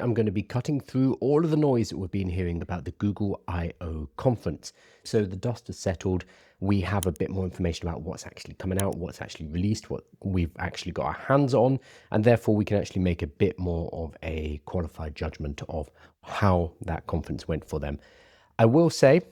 I'm going to be cutting through all of the noise that we've been hearing about the Google I/O conference. So the dust has settled. We have a bit more information about what's actually coming out, what's actually released, what we've actually got our hands on, and therefore we can actually make a bit more of a qualified judgment of how that conference went for them. I will say,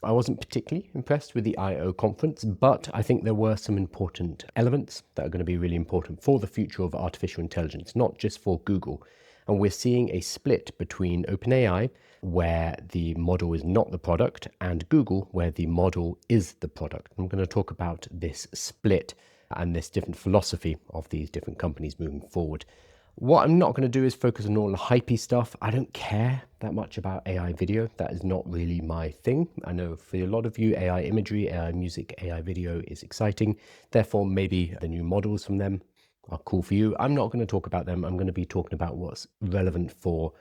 I wasn't particularly impressed with the I/O conference, but I think there were some important elements that are going to be really important for the future of artificial intelligence, not just for Google. And we're seeing a split between OpenAI, where the model is not the product, and Google, where the model is the product. I'm going to talk about this split and this different philosophy of these different companies moving forward. What I'm not going to do is focus on all the hypey stuff. I don't care that much about AI video. That is not really my thing. I know for a lot of you, AI imagery, AI music, AI video is exciting. Therefore, maybe the new models from them are cool for you. I'm not going to talk about them. I'm going to be talking about what's relevant for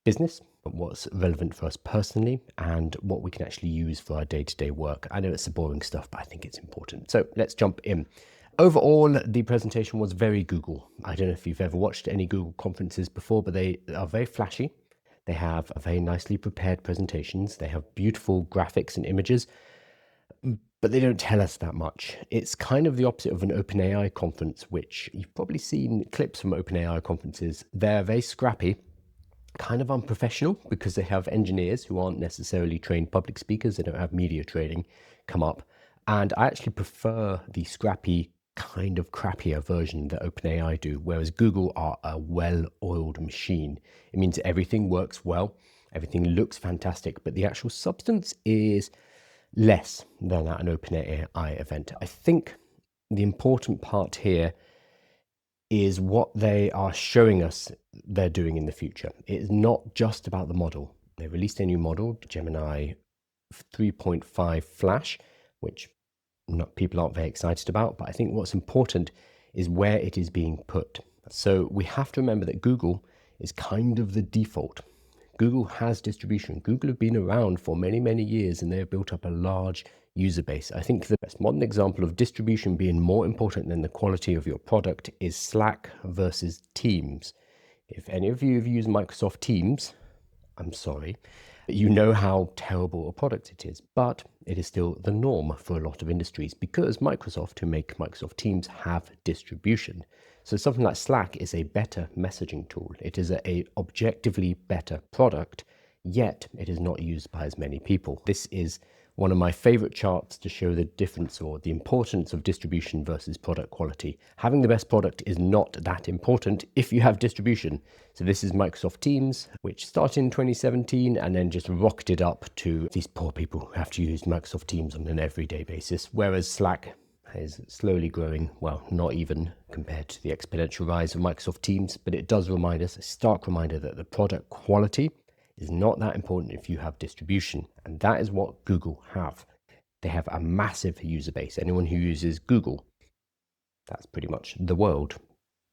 business, what's relevant for us personally, and what we can actually use for our day-to-day work. I know it's the boring stuff, but I think it's important. So let's jump in. Overall, the presentation was very Google. I don't know if you've ever watched any Google conferences before, but they are very flashy. They have very nicely prepared presentations. They have beautiful graphics and images, but they don't tell us that much. It's kind of the opposite of an OpenAI conference, which you've probably seen clips from OpenAI conferences. They're very scrappy, kind of unprofessional because they have engineers who aren't necessarily trained public speakers. They don't have media training come up. And I actually prefer the scrappy, kind of crappier version that OpenAI do, whereas Google are a well-oiled machine. It means everything works well, everything looks fantastic, but the actual substance is less than at an OpenAI event. I think the important part here is what they are showing us they're doing in the future. It is not just about the model. They released a new model, Gemini 3.5 Flash, which people aren't very excited about, but I think what's important is where it is being put. So we have to remember that Google is kind of the default. Google has distribution. Google have been around for many, many years, and they have built up a large user base. I think the best modern example of distribution being more important than the quality of your product is Slack versus Teams. If any of you have used Microsoft Teams, I'm sorry, you know how terrible a product it is, but it is still the norm for a lot of industries because Microsoft, who make Microsoft Teams, have distribution. So something like Slack is a better messaging tool. It is a objectively better product, yet it is not used by as many people. This is one of my favorite charts to show the difference or the importance of distribution versus product quality. Having the best product is not that important if you have distribution. So this is Microsoft Teams, which started in 2017 and then just rocketed up to these poor people who have to use Microsoft Teams on an everyday basis, whereas Slack is slowly growing, well, not even compared to the exponential rise of Microsoft Teams, but it does remind us, a stark reminder, that the product quality is not that important if you have distribution. And that is what Google have. They have a massive user base. Anyone who uses Google, that's pretty much the world,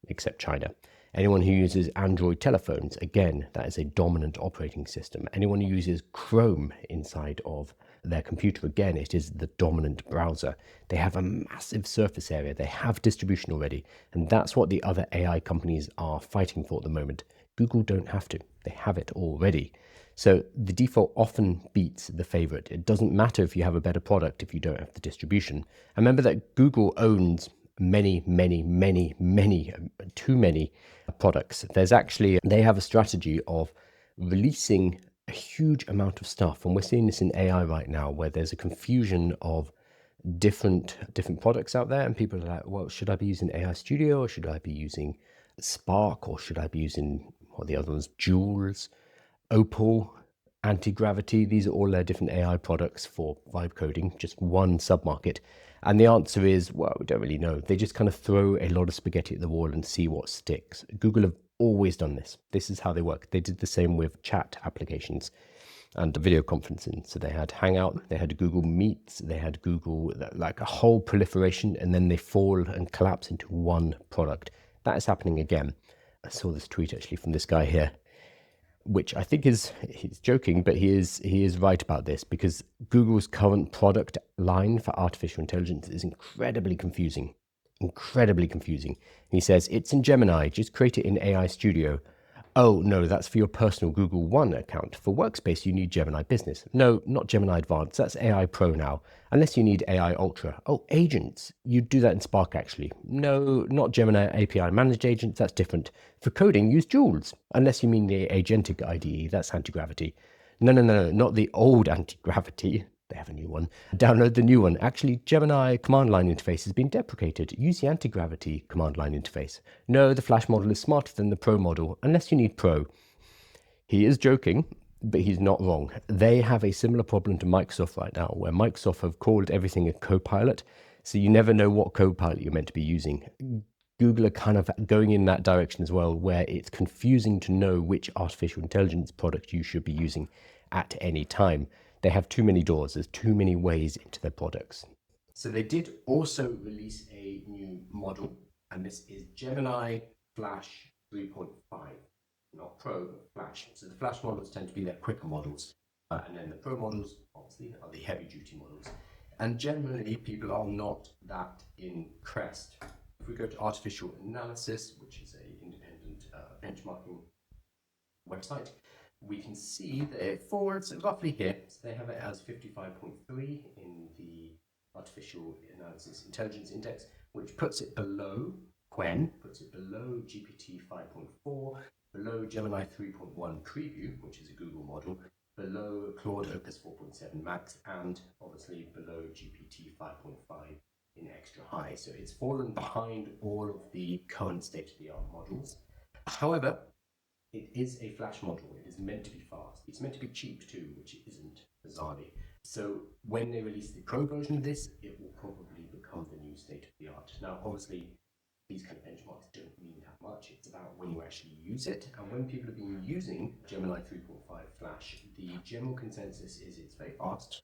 except China. Anyone who uses Android telephones, again, that is a dominant operating system. Anyone who uses Chrome inside of their computer, again, it is the dominant browser. They have a massive surface area. They have distribution already. And that's what the other AI companies are fighting for at the moment. Google don't have to. They have it already. So the default often beats the favorite. It doesn't matter if you have a better product if you don't have the distribution. And remember that Google owns many, too many products. They have a strategy of releasing a huge amount of stuff. And we're seeing this in AI right now, where there's a confusion of different products out there. And people are like, well, should I be using AI Studio, or should I be using Spark, or should I be using the other ones, Jules, Opal, Antigravity? These are all their different AI products for vibe coding, just one submarket. And the answer is, well, we don't really know. They just kind of throw a lot of spaghetti at the wall and see what sticks. Google have always done this. This is how they work. They did the same with chat applications and video conferencing. So they had Hangout, they had Google Meets, they had Google, like a whole proliferation, and then they fall and collapse into one product. That is happening again. I saw this tweet actually from this guy here, which I think he's joking, but he is right about this, because Google's current product line for artificial intelligence is incredibly confusing. He says, it's in Gemini, just create it in AI Studio. Oh, no, that's for your personal Google One account. For Workspace, you need Gemini Business. No, not Gemini Advanced. That's AI Pro now. Unless you need AI Ultra. Oh, agents. You do that in Spark, actually. No, not Gemini API Managed Agents. That's different. For coding, use Jules. Unless you mean the agentic IDE. That's Antigravity. No, not the old Antigravity. They have a new one. Download the new one. Actually, Gemini command line interface has been deprecated. Use the anti-gravity command line interface. No, the Flash model is smarter than the Pro model, unless you need Pro. He is joking, but he's not wrong. They have a similar problem to Microsoft right now, where Microsoft have called everything a Copilot, so you never know what Copilot you're meant to be using. Google are kind of going in that direction as well, where it's confusing to know which artificial intelligence product you should be using at any time. They have too many doors. There's too many ways into their products. So they did also release a new model, and this is Gemini Flash 3.5, not Pro, but Flash. So the Flash models tend to be their quicker models, and then the Pro models, obviously, are the heavy-duty models. And generally, people are not that impressed. If we go to artificial analysis, which is an independent benchmarking website, we can see that it falls roughly here. So they have it as 55.3 in the Artificial Analysis Intelligence Index, which puts it below Quen, puts it below GPT 5.4, below Gemini 3.1 Preview, which is a Google model, below Claude Opus 4.7 Max, and obviously below GPT 5.5 in extra high. So it's fallen behind all of the current state-of-the-art models. However, it is a Flash model. It is meant to be fast. It's meant to be cheap too, which it isn't, bizarrely. So when they release the Pro version of this, it will probably become the new state-of-the-art. Now, obviously, these kind of benchmarks don't mean that much. It's about when you actually use it. And when people have been using Gemini 3.5 Flash, the general consensus is it's very fast.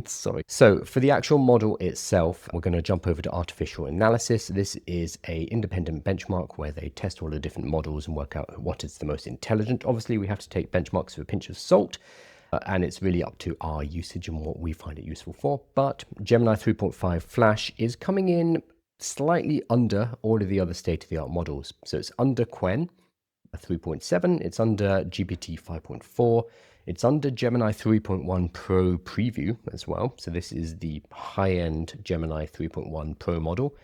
Sorry. So for the actual model itself, we're going to jump over to artificial analysis. This is a independent benchmark where they test all the different models and work out what is the most intelligent. Obviously, we have to take benchmarks with a pinch of salt, and it's really up to our usage and what we find it useful for. But Gemini 3.5 Flash is coming in slightly under all of the other state-of-the-art models. So it's under Quen 3.7, it's under GPT 5.4, it's under Gemini 3.1 Pro Preview as well. So this is the high-end Gemini 3.1 Pro model,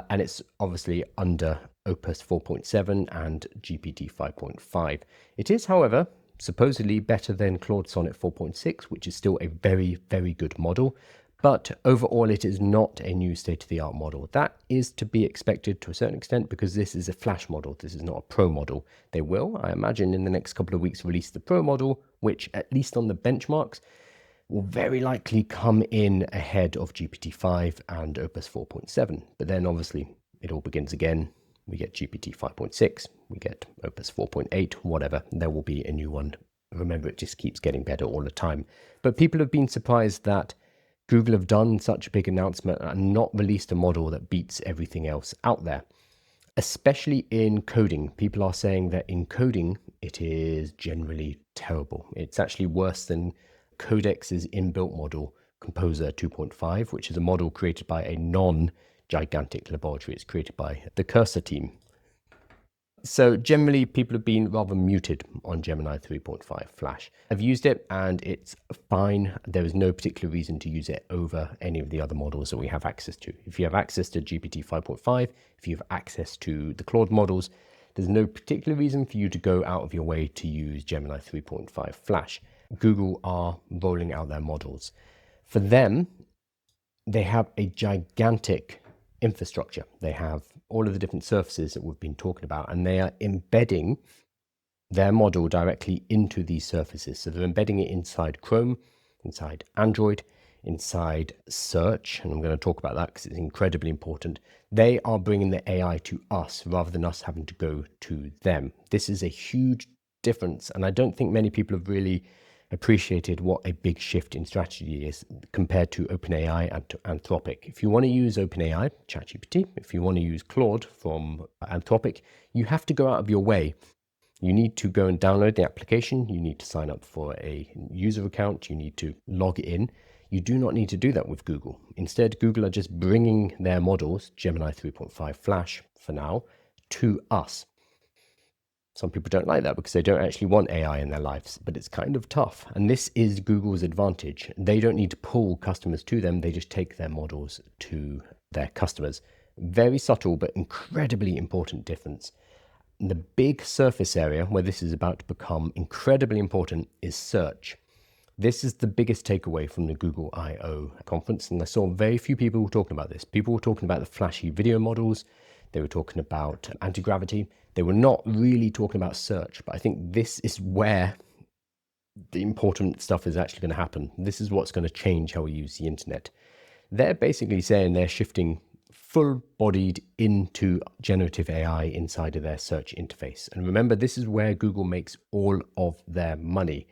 and it's obviously under Opus 4.7 and GPT 5.5. It is, however, supposedly better than Claude Sonnet 4.6, which is still a very, very good model. But overall, it is not a new state-of-the-art model. That is to be expected to a certain extent because this is a Flash model. This is not a Pro model. They will, I imagine, in the next couple of weeks release the Pro model, which, at least on the benchmarks, will very likely come in ahead of GPT-5 and Opus 4.7. But then, obviously, it all begins again. We get GPT 5.6, we get Opus 4.8, whatever. There will be a new one. Remember, it just keeps getting better all the time. But people have been surprised that Google have done such a big announcement and not released a model that beats everything else out there, especially in coding. People are saying that in coding, it is generally terrible. It's actually worse than Codex's inbuilt model, Composer 2.5, which is a model created by a non-gigantic laboratory. It's created by the Cursor team. So generally, people have been rather muted on Gemini 3.5 Flash. I've used it and it's fine. There is no particular reason to use it over any of the other models that we have access to. If you have access to GPT 5.5, if you have access to the Claude models, there's no particular reason for you to go out of your way to use Gemini 3.5 Flash. Google are rolling out their models. For them, they have a gigantic infrastructure. They have all of the different surfaces that we've been talking about, and they are embedding their model directly into these surfaces. So they're embedding it inside Chrome, inside Android, inside search, and I'm going to talk about that because it's incredibly important. They are bringing the AI to us rather than us having to go to them. This is a huge difference, and I don't think many people have really appreciated what a big shift in strategy is compared to OpenAI and to Anthropic. If you want to use OpenAI, ChatGPT, if you want to use Claude from Anthropic, you have to go out of your way. You need to go and download the application. You need to sign up for a user account. You need to log in. You do not need to do that with Google. Instead, Google are just bringing their models, Gemini 3.5 Flash for now, to us. Some people don't like that because they don't actually want AI in their lives, but it's kind of tough. And this is Google's advantage. They don't need to pull customers to them. They just take their models to their customers. Very subtle, but incredibly important difference. The big surface area where this is about to become incredibly important is search. This is the biggest takeaway from the Google I/O conference, and I saw very few people talking about this. People were talking about the flashy video models. They were talking about Antigravity. They were not really talking about search, but I think this is where the important stuff is actually going to happen. This is what's going to change how we use the internet. They're basically saying they're shifting full-bodied into generative AI inside of their search interface. And remember, this is where Google makes all of their money.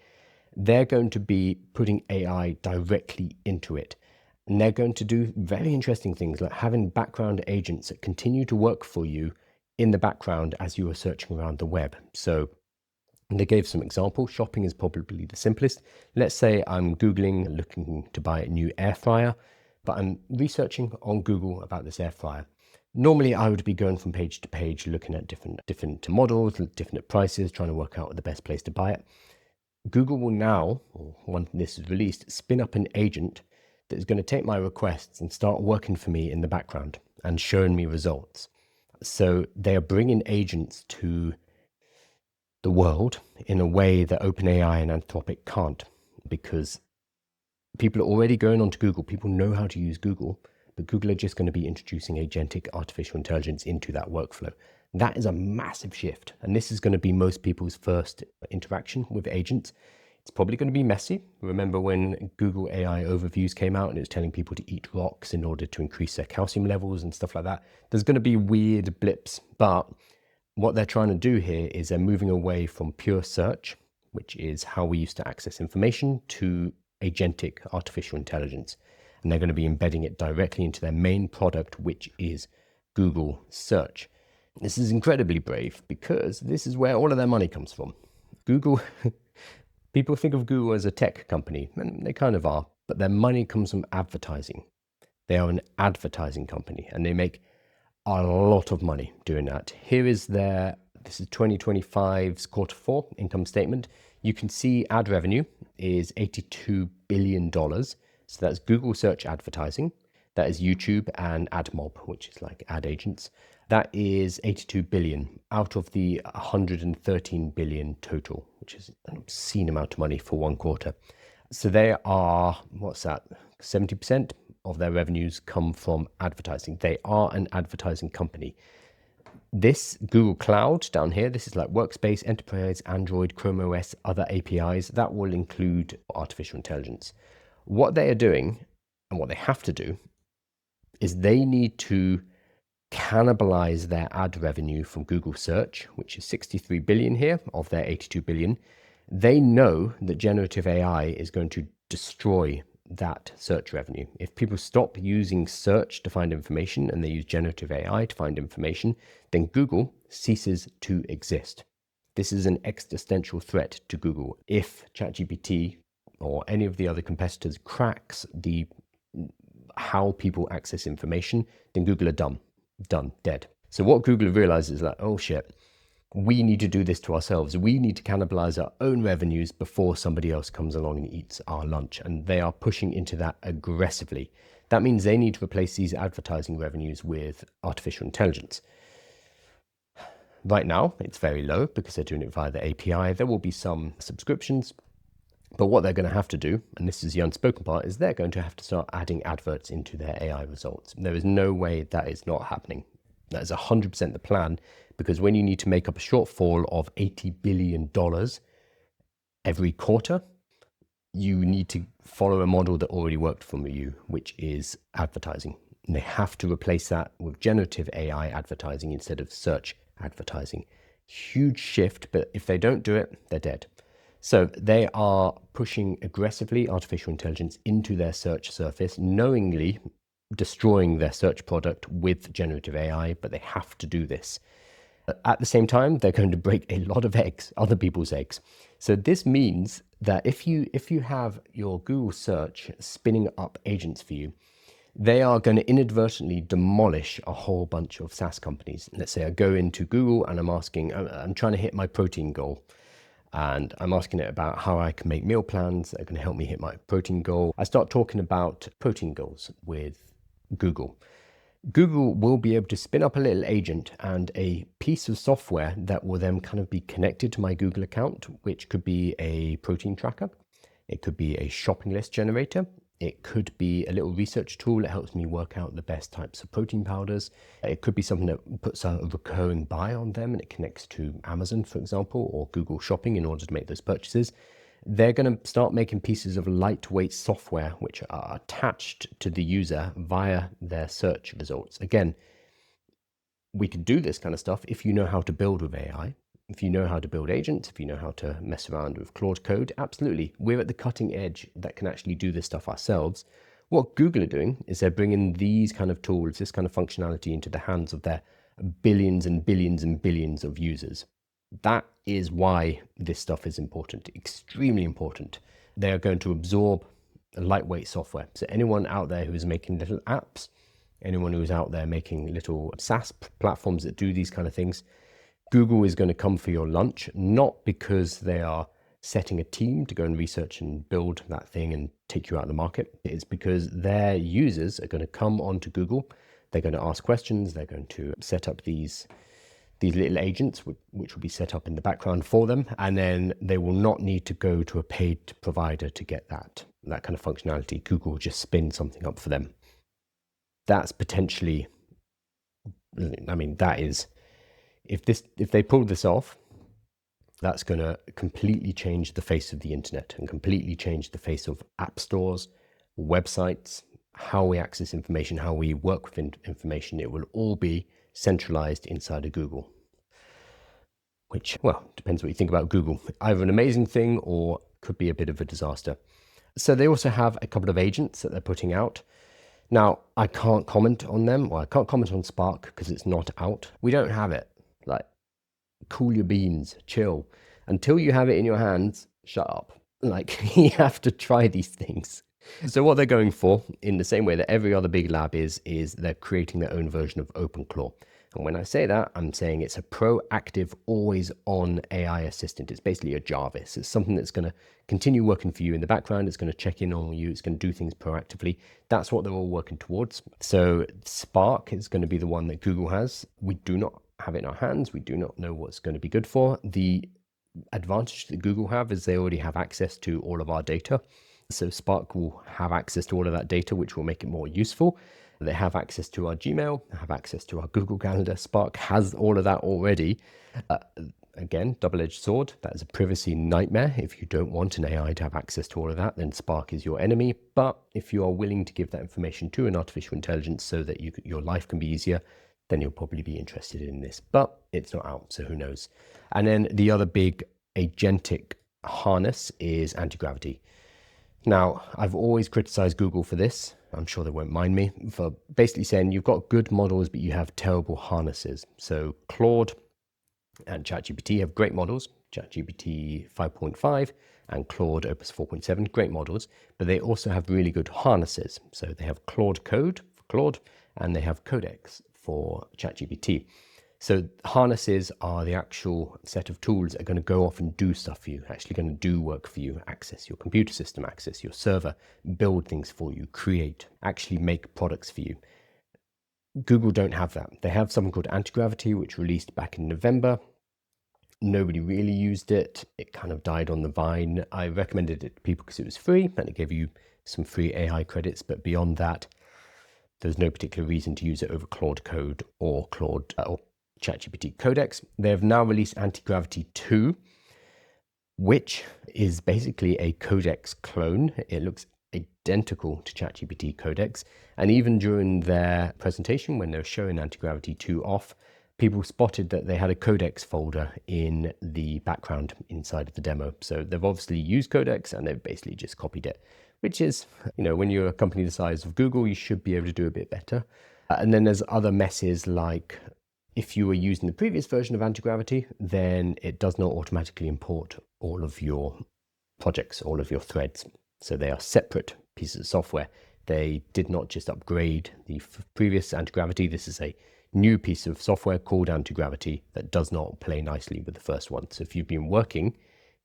They're going to be putting AI directly into it. And they're going to do very interesting things like having background agents that continue to work for you in the background as you are searching around the web. So they gave some examples. Shopping is probably the simplest. Let's say I'm Googling, looking to buy a new air fryer, but I'm researching on Google about this air fryer. Normally, I would be going from page to page, looking at different models, different prices, trying to work out the best place to buy it. Google will now, or when this is released, spin up an agent that is going to take my requests and start working for me in the background and showing me results. So they are bringing agents to the world in a way that OpenAI and Anthropic can't, because people are already going onto Google. People know how to use Google, but Google are just going to be introducing agentic artificial intelligence into that workflow. That is a massive shift. And this is going to be most people's first interaction with agents. It's probably going to be messy. Remember when Google AI overviews came out and it was telling people to eat rocks in order to increase their calcium levels and stuff like that? There's going to be weird blips, but what they're trying to do here is they're moving away from pure search, which is how we used to access information, to agentic artificial intelligence. And they're going to be embedding it directly into their main product, which is Google Search. This is incredibly brave because this is where all of their money comes from. Google, people think of Google as a tech company, and they kind of are, but their money comes from advertising. They are an advertising company, and they make a lot of money doing that. Here is this is 2025's quarter 4 income statement. You can see ad revenue is $82 billion. So that's Google search advertising. That is YouTube and AdMob, which is like ad agents. That is 82 billion out of the 113 billion total, which is an obscene amount of money for one quarter. So they are, 70% of their revenues come from advertising. They are an advertising company. This Google Cloud down here, this is like Workspace, Enterprise, Android, Chrome OS, other APIs, that will include artificial intelligence. What they are doing and what they have to do is they need to cannibalize their ad revenue from Google search, which is 63 billion here of their 82 billion. They know that generative AI is going to destroy that search revenue. If people stop using search to find information and they use generative AI to find information, then Google ceases to exist. This is an existential threat to Google. If ChatGPT or any of the other competitors cracks how people access information, then Google are done, dead. So what Google realizes is that, oh shit, we need to do this to ourselves. We need to cannibalize our own revenues before somebody else comes along and eats our lunch. And they are pushing into that aggressively. That means they need to replace these advertising revenues with artificial intelligence. Right now, it's very low because they're doing it via the API. There will be some subscriptions, but what they're going to have to do, and this is the unspoken part, is they're going to have to start adding adverts into their AI results. There is no way that is not happening. That is 100% the plan, because when you need to make up a shortfall of $80 billion every quarter, you need to follow a model that already worked for you, which is advertising. And they have to replace that with generative AI advertising instead of search advertising. Huge shift, but if they don't do it, they're dead. So they are pushing aggressively artificial intelligence into their search surface, knowingly destroying their search product with generative AI, but they have to do this. At the same time, they're going to break a lot of eggs, other people's eggs. So this means that if you have your Google search spinning up agents for you, they are going to inadvertently demolish a whole bunch of SaaS companies. Let's say I go into Google and I'm trying to hit my protein goal. And I'm asking it about how I can make meal plans that are going to help me hit my protein goal. I start talking about protein goals with Google. Google will be able to spin up a little agent and a piece of software that will then kind of be connected to my Google account, which could be a protein tracker. It could be a shopping list generator. It could be a little research tool that helps me work out the best types of protein powders. It could be something that puts a recurring buy on them and it connects to Amazon, for example, or Google Shopping in order to make those purchases. They're going to start making pieces of lightweight software which are attached to the user via their search results. Again, we can do this kind of stuff if you know how to build with AI. If you know how to build agents, if you know how to mess around with Claude code, absolutely. We're at the cutting edge that can actually do this stuff ourselves. What Google are doing is they're bringing these kind of tools, this kind of functionality into the hands of their billions and billions and billions of users. That is why this stuff is important, extremely important. They are going to absorb lightweight software. So anyone out there who is making little apps, anyone who is out there making little SaaS platforms that do these kind of things, Google is going to come for your lunch, not because they are setting a team to go and research and build that thing and take you out of the market. It's because their users are going to come onto Google. They're going to ask questions. They're going to set up these little agents, which will be set up in the background for them. And then they will not need to go to a paid provider to get that kind of functionality. Google will just spin something up for them. That's potentially, that is, if they pull this off, that's going to completely change the face of the internet and completely change the face of app stores, websites, how we access information, how we work with information. It will all be centralized inside of Google, which, well, depends what you think about Google. Either an amazing thing or could be a bit of a disaster. So they also have a couple of agents that they're putting out. Now, I can't comment on them. Well, I can't comment on Spark because it's not out. We don't have it. Like, cool your beans, chill. Until you have it in your hands, shut up. Like, you have to try these things. So what they're going for, in the same way that every other big lab is they're creating their own version of OpenClaw. And when I say that, I'm saying it's a proactive, always-on AI assistant. It's basically a Jarvis. It's something that's going to continue working for you in the background. It's going to check in on you. It's going to do things proactively. That's what they're all working towards. So Spark is going to be the one that Google has. We do not have it in our hands. We do not know what's going to be good for. The advantage that Google have is they already have access to all of our data. So Spark will have access to all of that data, which will make it more useful. They have access to our Gmail, have access to our Google Calendar. Spark has all of that already. Again, double-edged sword. That is a privacy nightmare. If you don't want an AI to have access to all of that, then Spark is your enemy. But if you are willing to give that information to an artificial intelligence so that your life can be easier, then you'll probably be interested in this. But it's not out, so who knows? And then the other big agentic harness is Antigravity. Now, I've always criticized Google for this. I'm sure they won't mind me, for basically saying you've got good models, but you have terrible harnesses. So Claude and ChatGPT have great models, ChatGPT 5.5 and Claude Opus 4.7, great models, but they also have really good harnesses. So they have Claude Code for Claude, and they have Codex for ChatGPT. So harnesses are the actual set of tools that are going to go off and do stuff for you, actually going to do work for you, access your computer system, access your server, build things for you, create, actually make products for you. Google don't have that. They have something called Antigravity, which released back in November. Nobody really used it. It kind of died on the vine. I recommended it to people because it was free and it gave you some free AI credits. But beyond that, there's no particular reason to use it over Claude Code or ChatGPT Codex. They have now released Antigravity 2, which is basically a Codex clone. It looks identical to ChatGPT Codex. And even during their presentation, when they were showing Antigravity 2 off, people spotted that they had a Codex folder in the background inside of the demo. So they've obviously used Codex and they've basically just copied it, which is, when you're a company the size of Google, you should be able to do a bit better. And then there's other messes like If you were using the previous version of Antigravity, then it does not automatically import all of your projects, all of your threads. So they are separate pieces of software. They did not just upgrade the previous Antigravity. This is a new piece of software called Antigravity that does not play nicely with the first one. So if you've been working,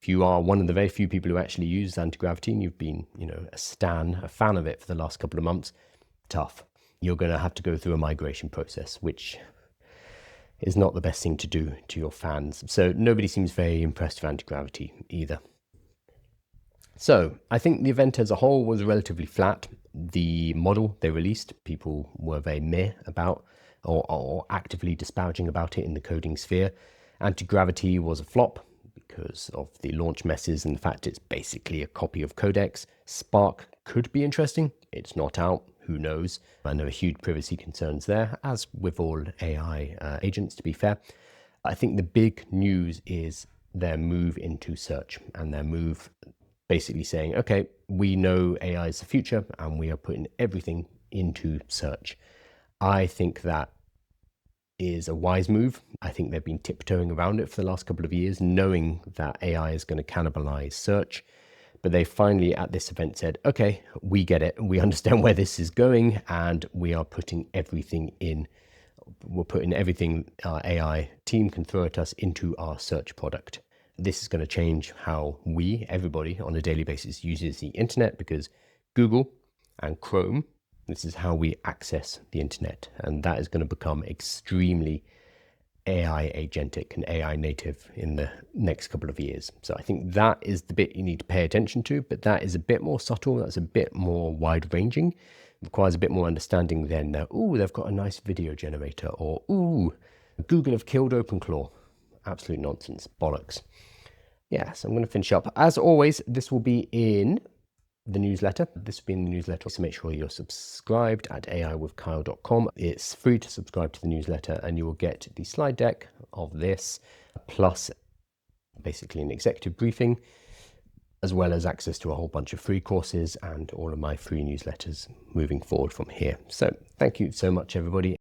if you are one of the very few people who actually use Antigravity and you've been, a fan of it for the last couple of months, tough. You're going to have to go through a migration process, which is not the best thing to do to your fans. So nobody seems very impressed with Antigravity either. So I think the event as a whole was relatively flat. The model they released, people were very meh about or actively disparaging about it in the coding sphere. Antigravity was a flop because of the launch messes and the fact it's basically a copy of Codex. Spark could be interesting. It's not out. Who knows? And there are huge privacy concerns there, as with all AI agents, to be fair. I think the big news is their move into search and their move basically saying, okay, we know AI is the future and we are putting everything into search. I think that is a wise move. I think they've been tiptoeing around it for the last couple of years, knowing that AI is going to cannibalize search. But they finally at this event said, okay, we get it. We understand where this is going and we are putting everything in. We're putting everything our AI team can throw at us into our search product. This is going to change how everybody on a daily basis uses the internet, because Google and Chrome, this is how we access the internet. And that is going to become extremely AI agentic and AI native in the next couple of years. So I think that is the bit you need to pay attention to, but that is a bit more subtle. That's a bit more wide ranging. Requires a bit more understanding than, they've got a nice video generator, or, Google have killed OpenClaw. Absolute nonsense, bollocks. Yeah, so I'm going to finish up. As always, this will be in the newsletter. This will be in the newsletter, so make sure you're subscribed at aiwithkyle.com. It's free to subscribe to the newsletter and you will get the slide deck of this, plus basically an executive briefing, as well as access to a whole bunch of free courses and all of my free newsletters moving forward from here. So thank you so much, everybody.